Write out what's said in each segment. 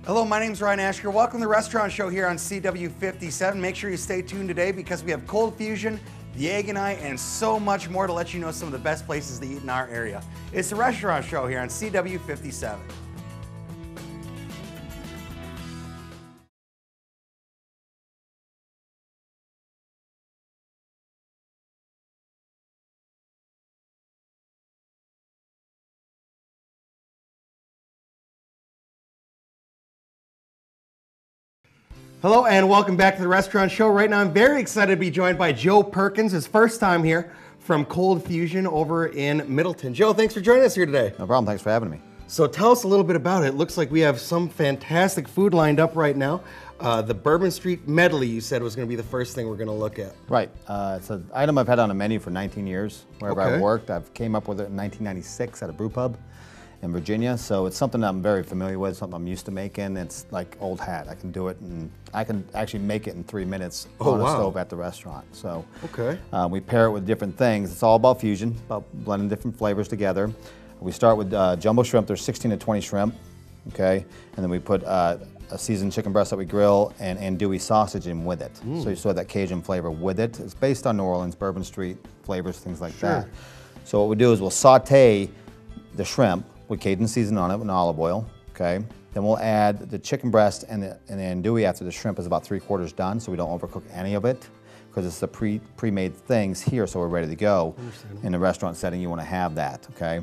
Hello, my name's Ryan Ashker. Welcome to the Restaurant Show here on CW57. Make sure you stay tuned today because we have Cold Fusion, the Egg and I, and so much more to let you know some of the best places to eat in our area. It's the Restaurant Show here on CW57. Hello and welcome back to the Restaurant Show. Right now I'm very excited to be joined by Joe Perkins, his first time here from Cold Fusion over in Middleton. Joe, thanks for joining us here today. No problem, thanks for having me. So tell us a little bit about it. It looks like we have some fantastic food lined up right now. The Bourbon Street Medley you said was going to be the first thing we're going to look at. Right, it's an item I've had on a menu for 19 years. Wherever Okay. I've worked, I've came up with it in 1996 at a brew pub in Virginia, so it's something I'm very familiar with, something I'm used to making. It's like old hat. I can do it, and I can actually make it in 3 minutes on a stove at the restaurant. So we pair it with different things. It's all about fusion, about blending different flavors together. We start with jumbo shrimp. There's 16 to 20 shrimp, okay? And then we put a seasoned chicken breast that we grill and andouille sausage in with it. So you still have that Cajun flavor with it. It's based on New Orleans, Bourbon Street flavors, things like that. So what we do is we'll saute the shrimp with Cajun seasoning on it with olive oil, okay? Then we'll add the chicken breast and the andouille after the shrimp is about 3/4 done, so we don't overcook any of it, because it's the pre-made things here, so we're ready to go. In a restaurant setting, you want to have that, okay?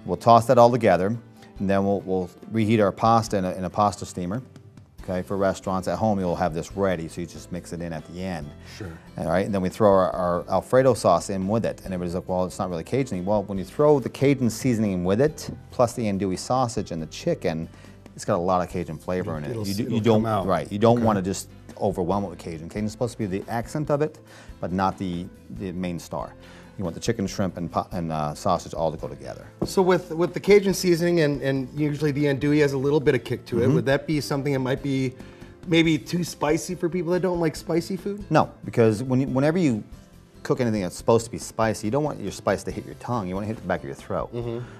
We'll toss that all together, and then we'll reheat our pasta in a pasta steamer. Okay, for restaurants. At home, you'll have this ready, so you just mix it in at the end. All right, and then we throw our Alfredo sauce in with it, and everybody's like, well, it's not really Cajun. Well, when you throw the Cajun seasoning with it, plus the andouille sausage and the chicken, it's got a lot of Cajun flavor in it. You don't want to just overwhelm it with Cajun. Cajun's supposed to be the accent of it, but not the main star. You want the chicken, shrimp, and sausage all to go together. So with the Cajun seasoning and usually the andouille has a little bit of kick to it, would that be something that might be maybe too spicy for people that don't like spicy food? No, because whenever you cook anything that's supposed to be spicy, you don't want your spice to hit your tongue. You want to hit the back of your throat.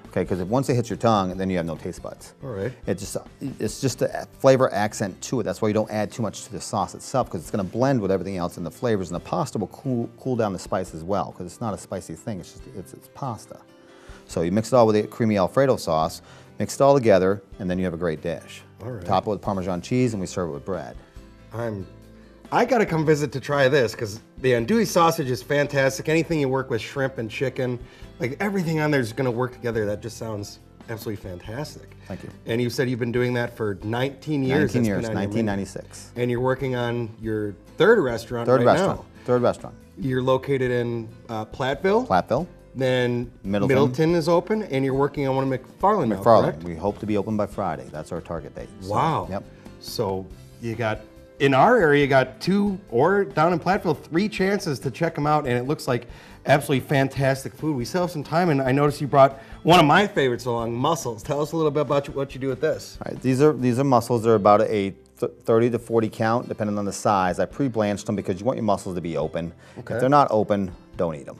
Okay, because once it hits your tongue, then you have no taste buds. All right. It's just a flavor accent to it. That's why you don't add too much to the sauce itself, because it's going to blend with everything else in the flavors, and the pasta will cool down the spice as well, because it's not a spicy thing. It's just it's pasta. So you mix it all with the creamy Alfredo sauce, mix it all together, and then you have a great dish. All right. Top it with Parmesan cheese, and we serve it with bread. I gotta come visit to try this, because the andouille sausage is fantastic. Anything you work with shrimp and chicken, like everything on there is gonna work together. That just sounds absolutely fantastic. Thank you. And you said you've been doing that for 19 years. 19 years, 1996. And you're working on your third restaurant Third right restaurant. now. Third restaurant. You're located in Platteville. Platteville. Then Middleton is open, and you're working on one in McFarland now, McFarland. correct? We hope to be open by Friday. That's our target date. So, Wow. Yep. So you got, in our area, you got 2, or down in Platteville, 3 chances to check them out, and it looks like absolutely fantastic food. We still have some time, and I noticed you brought one of my favorites along, mussels. Tell us a little bit about what you do with this. All right, these are mussels. They're about a 30 to 40 count, depending on the size. I pre-blanched them because you want your mussels to be open. Okay. If they're not open, don't eat them.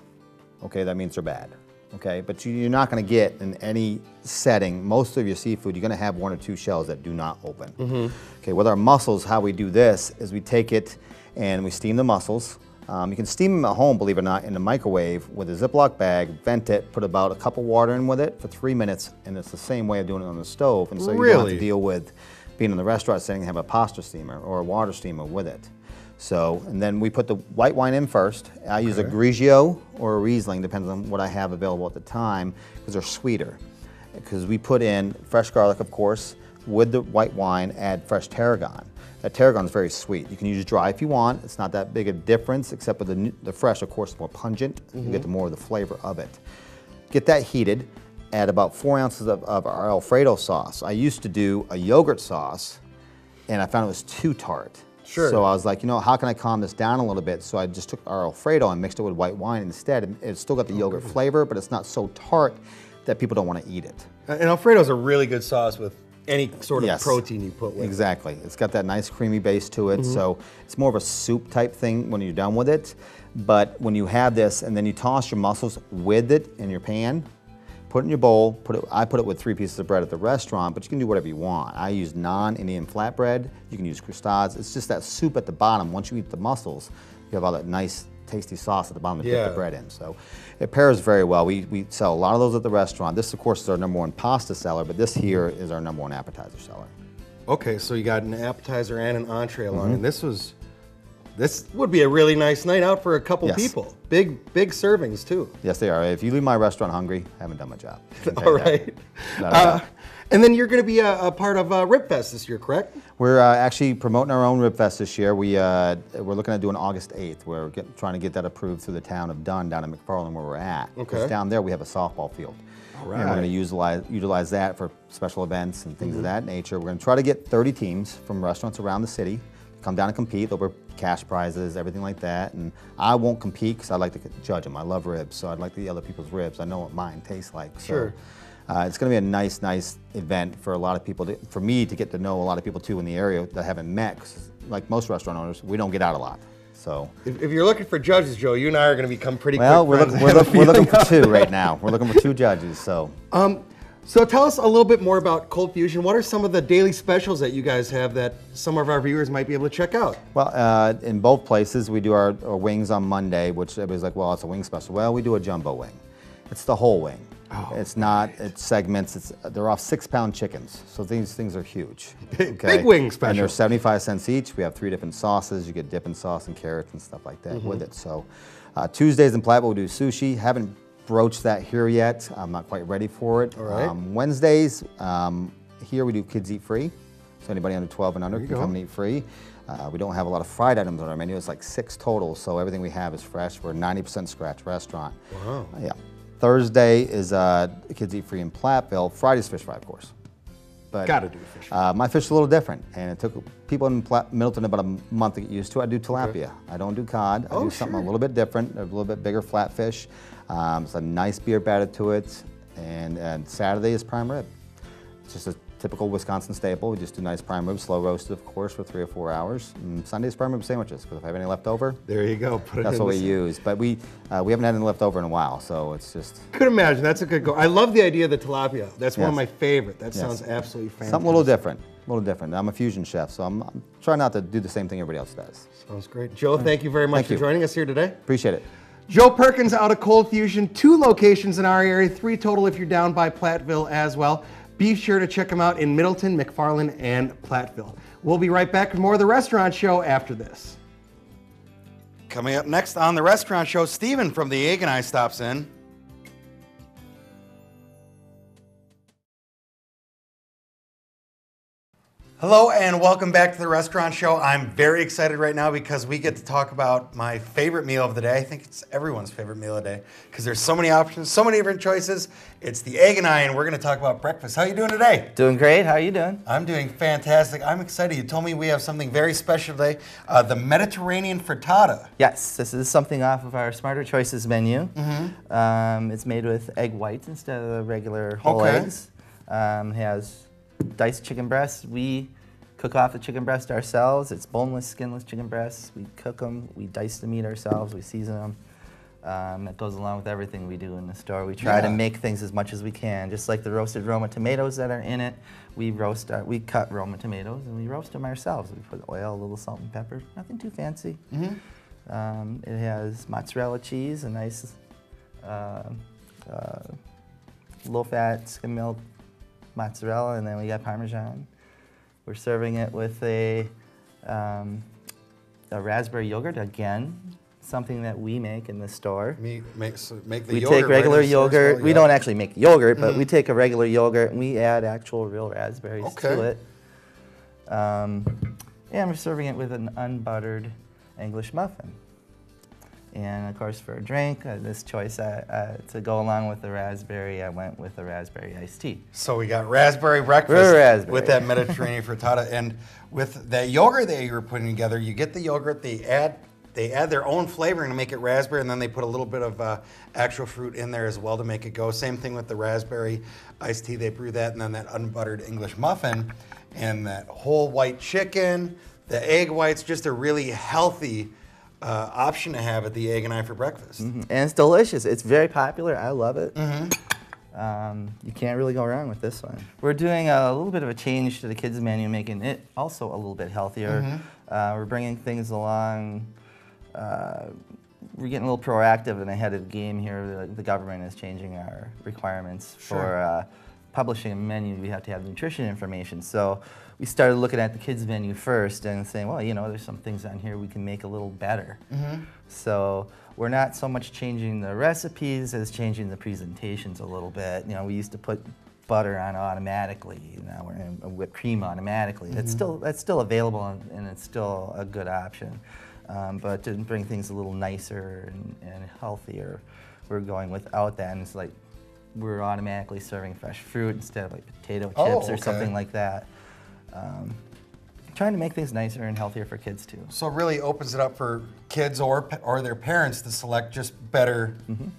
Okay, that means they're bad. Okay, but you're not going to get in any setting, most of your seafood, you're going to have 1 or 2 shells that do not open. Okay, with our mussels, how we do this is we take it and we steam the mussels. You can steam them at home, believe it or not, in the microwave with a Ziploc bag, vent it, put about a cup of water in with it for 3 minutes, and it's the same way of doing it on the stove. And so you don't have to deal with being in the restaurant setting and have a pasta steamer or a water steamer with it. So, and then we put the white wine in first. I use a Grigio or a Riesling, depends on what I have available at the time, because they're sweeter. Because we put in fresh garlic, of course, with the white wine, add fresh tarragon. That tarragon is very sweet. You can use dry if you want. It's not that big a difference, except with the fresh, of course, more pungent. You get more of the flavor of it. Get that heated. Add about 4 ounces of our Alfredo sauce. I used to do a yogurt sauce, and I found it was too tart. So I was like, you know, how can I calm this down a little bit? So I just took our Alfredo and mixed it with white wine instead. And it's still got the yogurt flavor, but it's not so tart that people don't want to eat it. And Alfredo's a really good sauce with any sort of protein you put with it. Exactly. It's got that nice creamy base to it. So it's more of a soup type thing when you're done with it. But when you have this and then you toss your mussels with it in your pan, put it in your bowl. I put it with 3 pieces of bread at the restaurant, but you can do whatever you want. I use non-Indian flatbread. You can use croutons. It's just that soup at the bottom. Once you eat the mussels, you have all that nice, tasty sauce at the bottom to dip the bread in. So it pairs very well. We sell a lot of those at the restaurant. This, of course, is our #1 pasta seller, but this here is our #1 appetizer seller. Okay, so you got an appetizer and an entree along, and this would be a really nice night out for a couple people. Big servings too. Yes, they are. If you leave my restaurant hungry, I haven't done my job. All right. And then you're going to be a part of Ribfest this year, correct? We're actually promoting our own Ribfest this year. We're looking at doing August 8th. We're trying to get that approved through the town of Dunn down in McFarland where we're at. Okay. Because down there we have a softball field. All right. And we're going to utilize that for special events and things of that nature. We're going to try to get 30 teams from restaurants around the city to come down and compete. There'll be cash prizes, everything like that. And I won't compete because I like to judge them. I love ribs, so I'd like to eat other people's ribs. I know what mine tastes like. Sure. So, it's going to be a nice event for a lot of people, for me to get to know a lot of people too in the area that I haven't met. 'Cause like most restaurant owners, we don't get out a lot. So if you're looking for judges, Joe, you and I are going to become pretty well, quick friends. we're looking for 2 right now. We're looking for 2 judges. So. So tell us a little bit more about Cold Fusion. What are some of the daily specials that you guys have that some of our viewers might be able to check out? Well, in both places, we do our wings on Monday, which everybody's like, well, it's a wing special. Well, we do a jumbo wing. It's the whole wing. Oh, it's not, it's segments. They're off 6-pound chickens, so these things are huge. Big wing special. And they're 75 cents each. We have 3 different sauces. You get dipping sauce and carrots and stuff like that with it. So Tuesdays in Platteville, we do sushi. Haven't broached that here yet. I'm not quite ready for it. All right. Wednesdays, here we do Kids Eat Free. So anybody under 12 and under can come and eat free. We don't have a lot of fried items on our menu. It's like 6 total, so everything we have is fresh. We're a 90% scratch restaurant. Wow. Yeah. Thursday is Kids Eat Free in Platteville. Friday's fish fry, of course. But gotta do fish fry. my fish is a little different, and it took people in Middleton about a month to get used to. I do tilapia. I don't do cod. I do something a little bit different, a little bit bigger flatfish. It's a nice beer batter to it, and Saturday is prime rib. It's just a typical Wisconsin staple. We just do nice prime rib, slow roasted, of course, for 3 or 4 hours. And Sunday's prime rib sandwiches, because if I have any left over, there you go. Put it that's in what we use. But we haven't had any left over in a while, so it's just. Could imagine. That's a good go. I love the idea of the tilapia. That's one of my favorite. That sounds absolutely fantastic. Something a little different. A little different. I'm a fusion chef, so I'm trying not to do the same thing everybody else does. Sounds great. Joe, thank you very much for joining us here today. Appreciate it. Joe Perkins out of Cold Fusion, 2 locations in our area, 3 total if you're down by Platteville as well. Be sure to check them out in Middleton, McFarland, and Platteville. We'll be right back with more of The Restaurant Show after this. Coming up next on The Restaurant Show, Steven from the Egg and I stops in. Hello and welcome back to The Restaurant Show. I'm very excited right now because we get to talk about my favorite meal of the day. I think it's everyone's favorite meal of the day because there's so many options, so many different choices. It's the Egg and I, and we're going to talk about breakfast. How are you doing today? Doing great. How are you doing? I'm doing fantastic. I'm excited. You told me we have something very special today, the Mediterranean frittata. Yes, this is something off of our Smarter Choices menu. It's made with egg whites instead of the regular whole eggs. Has diced chicken breasts. We cook off the chicken breast ourselves. It's boneless, skinless chicken breasts. We cook them, we dice the meat ourselves, we season them. That goes along with everything we do in the store. We try to make things as much as we can, just like the roasted Roma tomatoes that are in it. We cut Roma tomatoes and we roast them ourselves. We put oil, a little salt and pepper, nothing too fancy. It has mozzarella cheese, a nice low-fat skim milk mozzarella, and then we got Parmesan. We're serving it with a raspberry yogurt, again, something that we make in the store. We take regular yogurt. We don't actually make yogurt, but we take a regular yogurt and we add actual real raspberries to it. And we're serving it with an unbuttered English muffin. And of course, for a drink, this choice to go along with the raspberry, I went with the raspberry iced tea. So we got raspberry breakfast with that Mediterranean frittata, and with that yogurt that you were putting together, you get the yogurt. They add their own flavoring to make it raspberry, and then they put a little bit of actual fruit in there as well to make it go. Same thing with the raspberry iced tea. They brew that, and then that unbuttered English muffin, and that whole white chicken, the egg whites, just a really healthy option to have at the Egg and I for breakfast. And it's delicious. It's very popular. I love it. You can't really go wrong with this one. We're doing a little bit of a change to the kids menu, making it also a little bit healthier. We're bringing things along. We're getting a little proactive and ahead of the game here. The government is changing our requirements for publishing a menu. We have to have nutrition information. So we started looking at the kids menu first and saying, well, you know, there's some things on here we can make a little better. So we're not so much changing the recipes as changing the presentations a little bit. You know, we used to put butter on automatically. Now we're in whipped cream automatically. That's still available and it's still a good option. But to bring things a little nicer and healthier, we're going without that. And it's like we're automatically serving fresh fruit instead of like potato chips or something like that. Trying to make things nicer and healthier for kids too. So it really opens it up for kids or their parents to select just better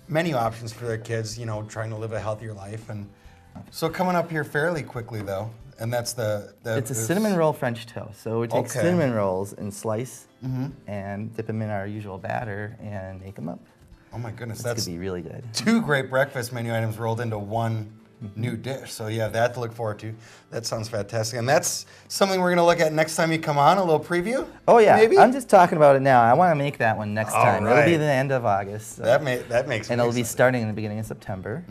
menu options for their kids, you know, trying to live a healthier life. And so coming up here fairly quickly though, and that's it's a cinnamon roll French toast. So we take cinnamon rolls and slice and dip them in our usual batter and make them up. Oh my goodness, That's gonna be really good. 2 great breakfast menu items rolled into one new dish. So you have that to look forward to. That sounds fantastic. And that's something we're going to look at next time you come on, a little preview? Oh yeah, maybe? I'm just talking about it now. I want to make that one next time. Right. It'll be the end of August. So. That makes And it'll be starting in the beginning of September.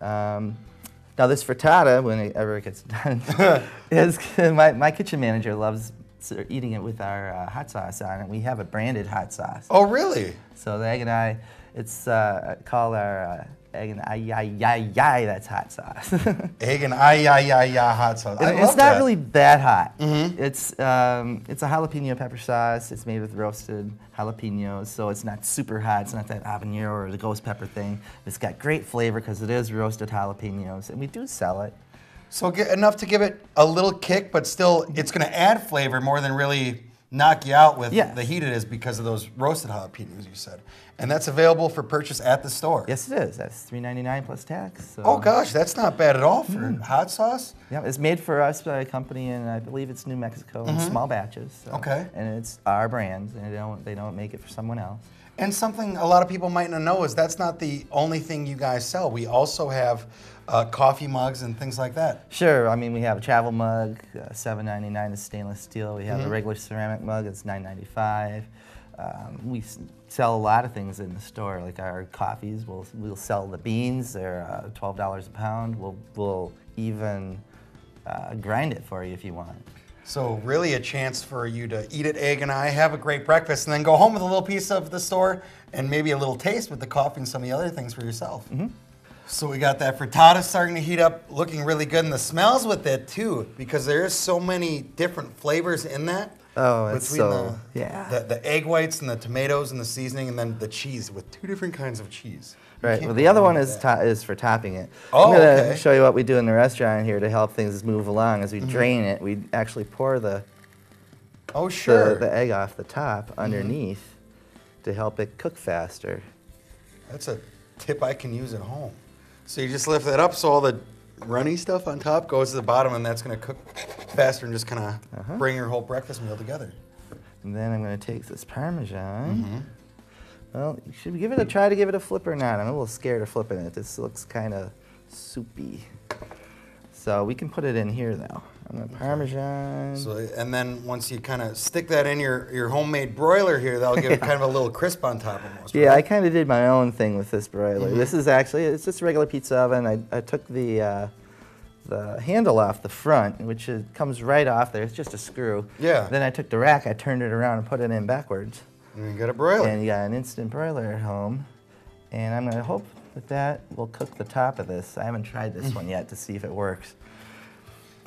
Now this frittata, whenever it gets done, is my kitchen manager loves eating it with our hot sauce on it. We have a branded hot sauce. Oh really? So the egg and I, it's called our egg and ay, that's hot sauce. Egg and ay hot sauce. I love It's not that. really that hot. It's a jalapeno pepper sauce. It's made with roasted jalapenos, so it's not super hot. It's not that habanero or the ghost pepper thing. It's got great flavor because it is roasted jalapenos, and we do sell it. So enough to give it a little kick, but still it's going to add flavor more than really knock you out with the heat it is because of those roasted jalapenos you said. And that's available for purchase at the store. Yes, it is. That's $3.99 plus tax. So. Oh gosh, that's not bad at all for hot sauce. Yeah, it's made for us by a company in, I believe it's New Mexico, in small batches. So. Okay. And it's our brand, and they don't make it for someone else. And something a lot of people might not know is that's not the only thing you guys sell. We also have coffee mugs and things like that. Sure. I mean, we have a travel mug, $7.99 is stainless steel. We have a regular ceramic mug, it's $9.95. We sell a lot of things in the store, like our coffees. We'll sell the beans. They're $12 a pound. We'll even grind it for you if you want. So really a chance for you to eat at Egg and I, have a great breakfast, and then go home with a little piece of the store and maybe a little taste with the coffee and some of the other things for yourself. So we got that frittata starting to heat up, looking really good, and the smells with it too, because there is so many different flavors in that. Oh, it's between so, the egg whites and the tomatoes and the seasoning, and then the cheese with 2 different kinds of cheese. Right. Well, the other one is for topping it. Oh, I'm going to show you what we do in the restaurant here to help things move along. As we drain it, we actually pour the egg off the top underneath to help it cook faster. That's a tip I can use at home. So you just lift that up so all the runny stuff on top goes to the bottom, and that's going to cook faster and just kind of bring your whole breakfast meal together. And then I'm going to take this Parmesan. Well, should we try to give it a flip or not? I'm a little scared of flipping it. This looks kind of soupy. So we can put it in here though. I'm going to Parmesan. So, and then once you kind of stick that in your homemade broiler here, that'll give it kind of a little crisp on top almost. Yeah, right? I kind of did my own thing with this broiler. This is actually, it's just a regular pizza oven. I took the handle off the front, which comes right off there. It's just a screw. Yeah. Then I took the rack, I turned it around and put it in backwards. And you got a broiler. And you got an instant broiler at home. And I'm going to hope that will cook the top of this. I haven't tried this one yet to see if it works.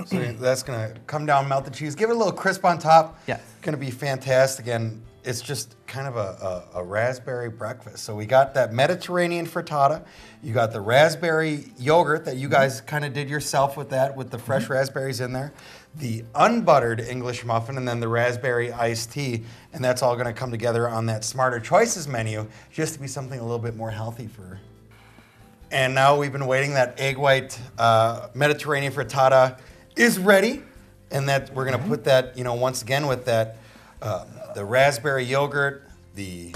So that's going to come down, melt the cheese, give it a little crisp on top. Yes. Going to be fantastic. And it's just kind of a raspberry breakfast. So we got that Mediterranean frittata. You got the raspberry yogurt that you guys kind of did yourself with that, with the fresh raspberries in there. The unbuttered English muffin, and then the raspberry iced tea. And that's all going to come together on that Smarter Choices menu, just to be something a little bit more healthy for. And now we've been waiting. That egg white Mediterranean frittata is ready. And that we're going to put that, once again with that, the raspberry yogurt, the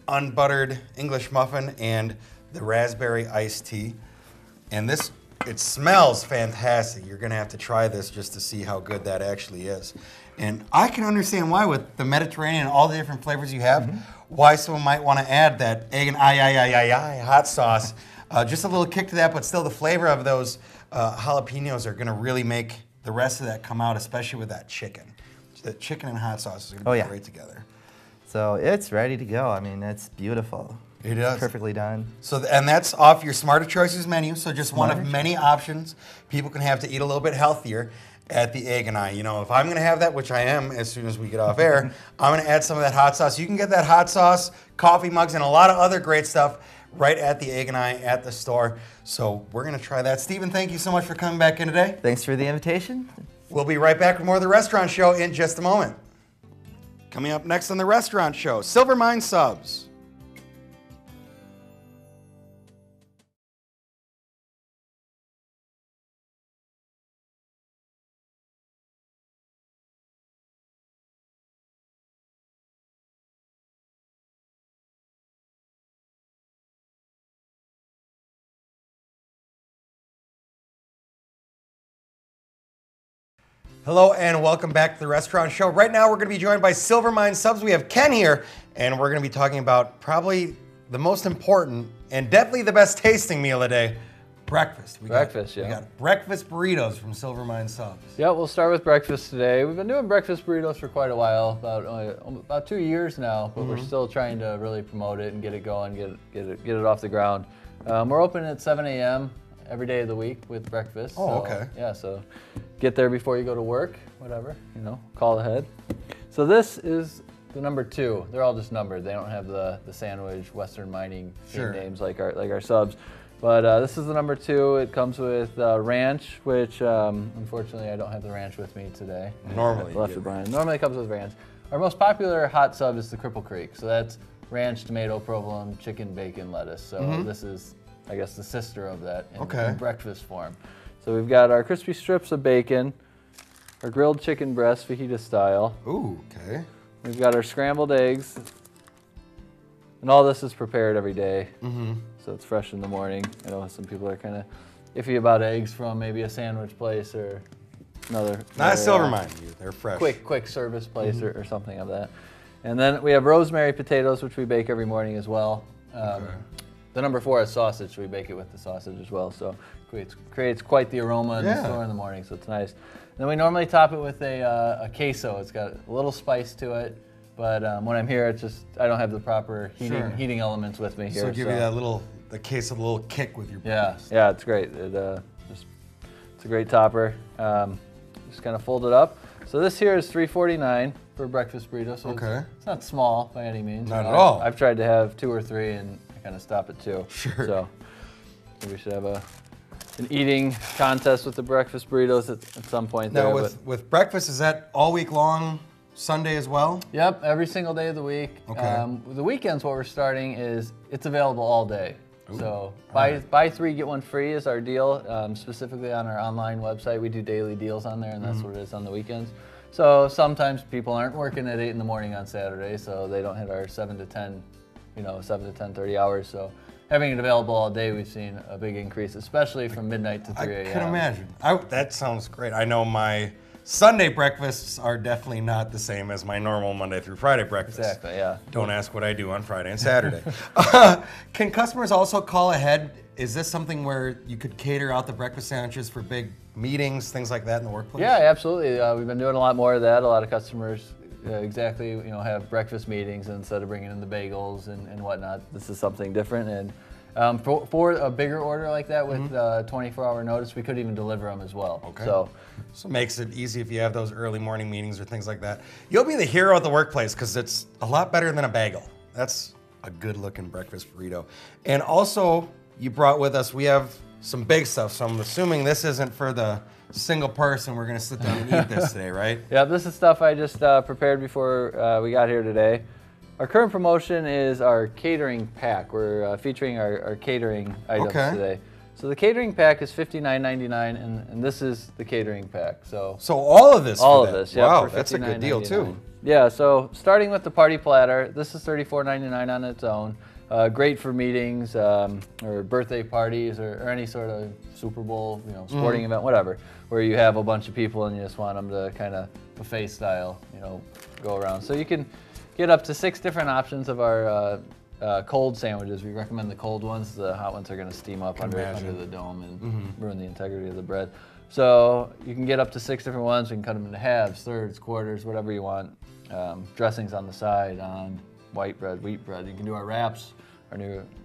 unbuttered English muffin, and the raspberry iced tea. And this, it smells fantastic. You're gonna have to try this just to see how good that actually is. And I can understand why with the Mediterranean and all the different flavors you have, why someone might want to add that egg and hot sauce. Just a little kick to that, but still the flavor of those jalapenos are gonna really make the rest of that come out, especially with that chicken. The chicken and hot sauce is gonna be great together. So it's ready to go. I mean, it's beautiful. It is. Perfectly done. So, and that's off your Smarter Choices menu. So just one of many options people can have to eat a little bit healthier at the Egg and I. You know, if I'm gonna have that, which I am as soon as we get off air, I'm gonna add some of that hot sauce. You can get that hot sauce, coffee mugs, and a lot of other great stuff right at the Egg and I at the store. So we're gonna try that. Stephen, thank you so much for coming back in today. Thanks for the invitation. We'll be right back with more of the Restaurant Show in just a moment. Coming up next on the Restaurant Show, Silvermine Subs. Hello and welcome back to the Restaurant Show. Right now we're going to be joined by Silvermine Subs. We have Ken here, and we're going to be talking about probably the most important and definitely the best tasting meal of the day, breakfast. We got breakfast burritos from Silvermine Subs. Yeah, we'll start with breakfast today. We've been doing breakfast burritos for quite a while, about 2 years now, but we're still trying to really promote it and get it going, get it off the ground. We're open at 7 a.m. every day of the week with breakfast. Oh, okay. Yeah, so get there before you go to work, whatever, you know, call ahead. So this is the number 2. They're all just numbered. They don't have the sandwich, Western Mining names like our subs. But this is the number 2. It comes with ranch, which unfortunately I don't have the ranch with me today. Normally. Left with Brian. Normally it comes with ranch. Our most popular hot sub is the Cripple Creek. So that's ranch, tomato, provolone, chicken, bacon, lettuce. So this is, I guess, the sister of that in breakfast form. So we've got our crispy strips of bacon, our grilled chicken breast, fajita style. Ooh, okay. We've got our scrambled eggs. And all this is prepared every day. So it's fresh in the morning. I know some people are kind of iffy about eggs from maybe a sandwich place or another. Not Silvermine, they're fresh. Quick service place or something of that. And then we have rosemary potatoes, which we bake every morning as well. The number 4 is sausage, so we bake it with the sausage as well. So it creates quite the aroma in the store in the morning, so it's nice. And then we normally top it with a queso. It's got a little spice to it, but when I'm here, it's just, I don't have the proper heating elements with me here. So give you that the queso, a little kick with your breakfast. Yeah, it's great. It's a great topper. Just kind of fold it up. So this here is $3.49 for a breakfast burrito. So it's not small by any means. Not at all. I've tried to have 2 or 3 and I kind of stop at 2. Sure. So we should have an eating contest with the breakfast burritos at some point. Now with breakfast, is that all week long, Sunday as well? Yep, every single day of the week. The weekends, what we're starting is it's available all day. Ooh. So buy 3, get 1 free is our deal. Specifically on our online website, we do daily deals on there, and that's what it is on the weekends. So sometimes people aren't working at 8 in the morning on Saturday, so they don't hit our 7 to 10, 7 to 10:30 hours. So having it available all day, we've seen a big increase, especially from midnight to 3 a.m. I can imagine. That sounds great. I know my Sunday breakfasts are definitely not the same as my normal Monday through Friday breakfast. Exactly, yeah. Don't ask what I do on Friday and Saturday. Can customers also call ahead? Is this something where you could cater out the breakfast sandwiches for big meetings, things like that in the workplace? Yeah, absolutely. We've been doing a lot more of that. A lot of customers have breakfast meetings instead of bringing in the bagels and whatnot. This is something different. And for a bigger order like that with 24-hour notice, we could even deliver them as well. Okay. So it makes it easy if you have those early morning meetings or things like that. You'll be the hero at the workplace because it's a lot better than a bagel. That's a good looking breakfast burrito. And also, you brought with us, we have some big stuff. So I'm assuming this isn't for the single person. We're gonna sit down and eat this today, right? Yeah, this is stuff I just prepared before we got here today. Our current promotion is our catering pack. We're featuring our catering items today. So the catering pack is $59.99, and this is the catering pack. So all of this. All of this. Yeah. Wow, that's a good deal too. Yeah. So starting with the party platter, this is $34.99 on its own. Great for meetings or birthday parties or any sort of Super Bowl, sporting event, whatever, where you have a bunch of people and you just want them to kind of buffet style, go around. So you can get up to 6 different options of our cold sandwiches. We recommend the cold ones. The hot ones are going to steam up under the dome and ruin the integrity of the bread. So you can get up to 6 different ones. We can cut them into halves, thirds, quarters, whatever you want. Dressings on the side, on white bread, wheat bread. You can do our wraps.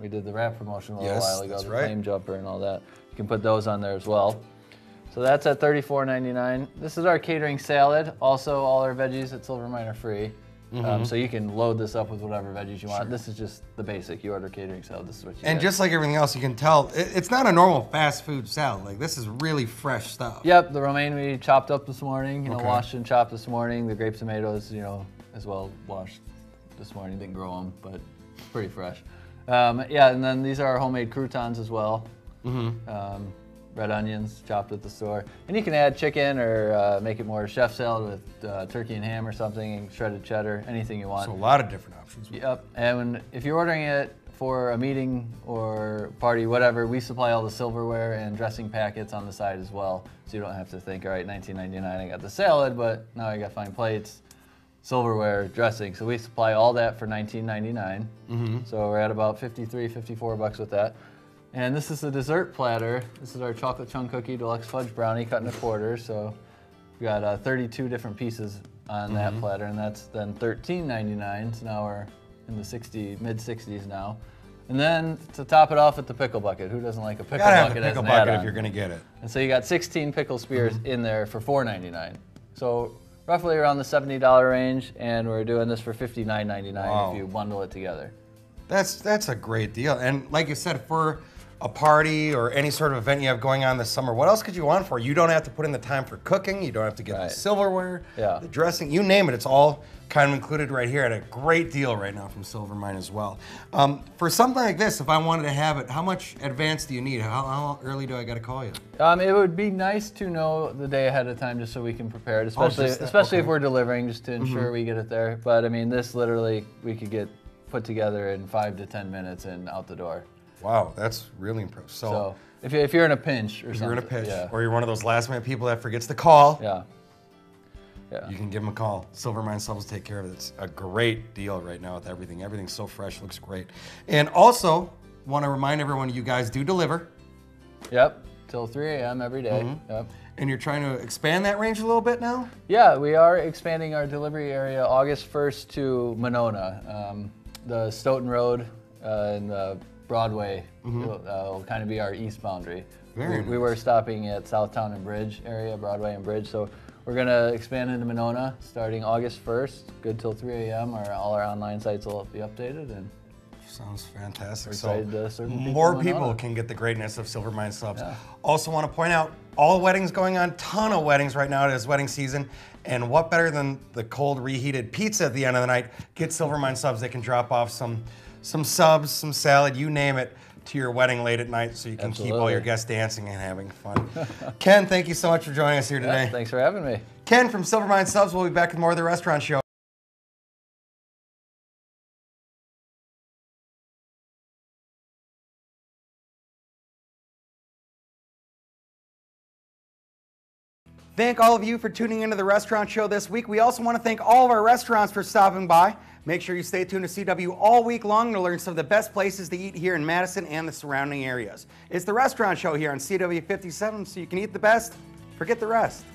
We did the wrap promotion a little while ago, the flame jumper and all that. You can put those on there as well. So that's at $34.99. This is our catering salad. Also, all our veggies at Silvermine are free. So you can load this up with whatever veggies you want. This is just the basic. You order catering salad, this is what you get. Just like everything else, you can tell, it's not a normal fast food salad. Like, this is really fresh stuff. Yep, the romaine we chopped up this morning, washed and chopped this morning. The grape tomatoes, as well washed this morning. Didn't grow them, but pretty fresh. Yeah, and then these are our homemade croutons as well. Red onions chopped at the store. And you can add chicken or make it more chef salad with turkey and ham or something, and shredded cheddar, anything you want. So a lot of different options. Yep, and if you're ordering it for a meeting or party, whatever, we supply all the silverware and dressing packets on the side as well. So you don't have to think, all right, $19.99, I got the salad, but now I got fine plates, silverware, dressing. So we supply all that for $19.99. So we're at about $53, $54 with that. And this is the dessert platter. This is our chocolate chunk cookie deluxe fudge brownie cut into quarters. So we got 32 different pieces on that platter, and that's then $13.99. So now we're in the mid-60s now. And then to top it off with the pickle bucket. Who doesn't like a pickle bucket? Gotta have a pickle bucket if you're gonna get it. And so you got 16 pickle spears in there for $4.99. So roughly around the $70 range, and we're doing this for $59.99 if you bundle it together. That's a great deal. And like you said, for a party or any sort of event you have going on this summer, what else could you want for? You don't have to put in the time for cooking. You don't have to get the silverware, the dressing, you name it. It's all kind of included right here, at a great deal right now from Silvermine as well. For something like this, if I wanted to have it, how much advance do you need? How early do I got to call you? It would be nice to know the day ahead of time just so we can prepare it, especially if we're delivering, just to ensure we get it there. But I mean, this literally we could get put together in 5 to 10 minutes and out the door. Wow, that's really impressive. So if you're in a pinch or something. You're in a pinch, or you're one of those last minute people that forgets to call. Yeah. You can give them a call. Silvermine Subs will take care of it. It's a great deal right now with everything. Everything's so fresh, looks great. And also, want to remind everyone, you guys do deliver. Yep, till 3 a.m. every day. Yep. And you're trying to expand that range a little bit now? Yeah, we are expanding our delivery area August 1st to Monona. The Stoughton Road and the Broadway will kind of be our east boundary. We were stopping at Southtown and Bridge area, Broadway and Bridge, so we're going to expand into Monona starting August 1st, good till 3 a.m. All our online sites will be updated. And sounds fantastic. So more people can get the greatness of Silvermine Subs. Also want to point out, all weddings going on, ton of weddings right now. It is wedding season. And what better than the cold reheated pizza at the end of the night? Get Silvermine Subs. They can drop off some subs, some salad, you name it, to your wedding late at night so you can keep all your guests dancing and having fun. Ken, thank you so much for joining us here today. Thanks for having me. Ken from Silvermine Subs. We'll be back with more of The Restaurant Show. Thank all of you for tuning into The Restaurant Show this week. We also want to thank all of our restaurants for stopping by. Make sure you stay tuned to CW all week long to learn some of the best places to eat here in Madison and the surrounding areas. It's The Restaurant Show here on CW 57, so you can eat the best, forget the rest.